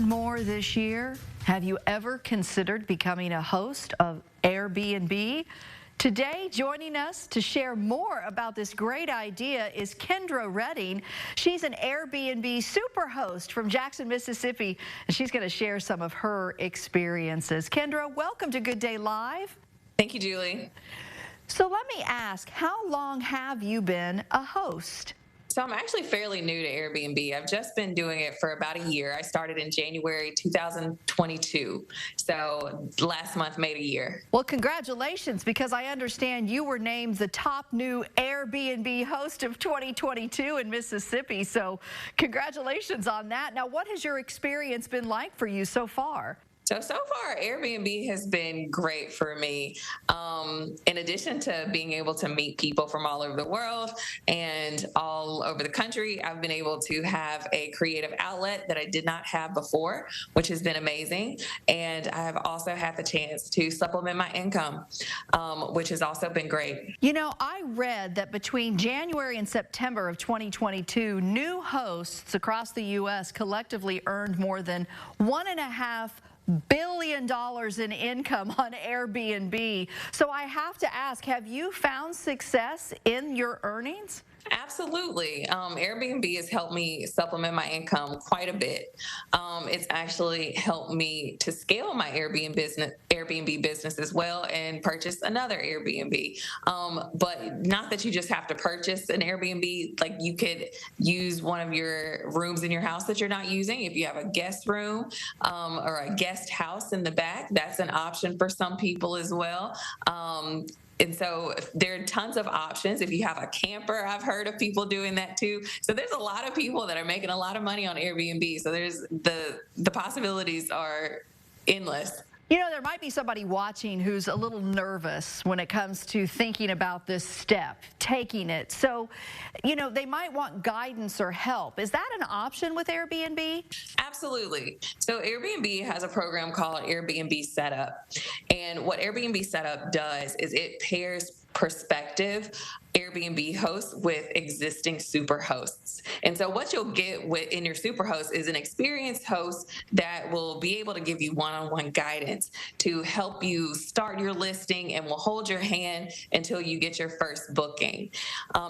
earn more this year? Have you ever considered becoming a host of Airbnb? Today, joining us to share more about this great idea is Kendra Redding. She's an Airbnb superhost from Jackson, Mississippi, and she's going to share some of her experiences. Kendra, welcome to Good Day Live. Thank you, Julie. So let me ask, how long have you been a host? So I'm actually fairly new to Airbnb. I've just been doing it for about a year. I started in January 2022. So last month made a year. Well, congratulations, because I understand you were named the top new Airbnb host of 2022 in Mississippi. So congratulations on that. Now, what has your experience been like for you so far? So far, Airbnb has been great for me. In addition to being able to meet people from all over the world and all over the country, I've been able to have a creative outlet that I did not have before, which has been amazing. And I have also had the chance to supplement my income, which has also been great. You know, I read that between January and September of 2022, new hosts across the U.S. collectively earned more than $1.5 billion in income on Airbnb. So I have to ask, have you found success in your earnings? Absolutely. Airbnb has helped me supplement my income quite a bit. It's actually helped me to scale my Airbnb business as well and purchase another Airbnb. But not that you just have to purchase an Airbnb. Like, you could use one of your rooms in your house that you're not using. If you have a guest room or a guest house in the back, that's an option for some people as well. And so there are tons of options. If you have a camper, I've heard of people doing that too. So there's a lot of people that are making a lot of money on Airbnb. So there's the possibilities are endless. You know, there might be somebody watching who's a little nervous when it comes to thinking about this step, taking it. So, you know, they might want guidance or help. Is that an option with Airbnb? Absolutely. So Airbnb has a program called Airbnb Setup. And what Airbnb Setup does is it pairs prospective Airbnb hosts with existing super hosts. And so what you'll get in your super host is an experienced host that will be able to give you one-on-one guidance to help you start your listing and will hold your hand until you get your first booking.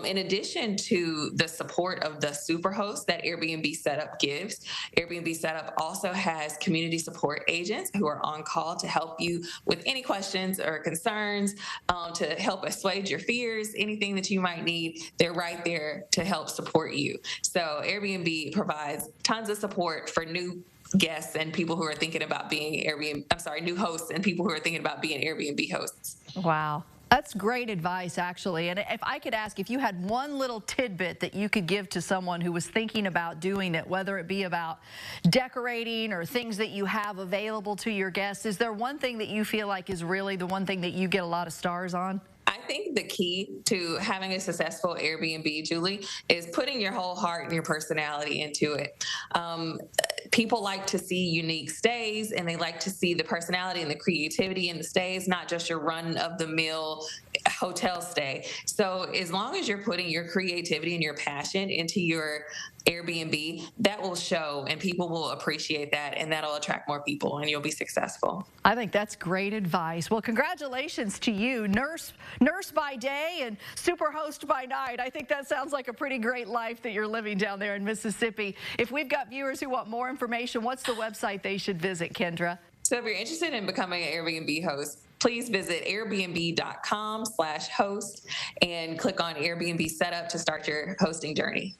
In addition to the support of the super host that Airbnb Setup gives, Airbnb Setup also has community support agents who are on call to help you with any questions or concerns, to help assuage your fears, anything that you might need. They're right there to help support you. So Airbnb provides tons of support for new guests and people who are thinking about being new hosts and people who are thinking about being Airbnb hosts. Wow. That's great advice, actually. And if I could ask, if you had one little tidbit that you could give to someone who was thinking about doing it, whether it be about decorating or things that you have available to your guests, is there one thing that you feel like is really the one thing that you get a lot of stars on? I think the key to having a successful Airbnb, Julie, is putting your whole heart and your personality into it. People like to see unique stays, and they like to see the personality and the creativity in the stays, not just your run-of-the-mill hotel stay. So as long as you're putting your creativity and your passion into your Airbnb, that will show, and people will appreciate that, and that'll attract more people, and you'll be successful. I think that's great advice. Well, congratulations to you, nurse by day and super host by night. I think that sounds like a pretty great life that you're living down there in Mississippi. If we've got viewers who want more information, what's the website they should visit, Kendra? So if you're interested in becoming an Airbnb host, please visit airbnb.com/host and click on Airbnb Setup to start your hosting journey.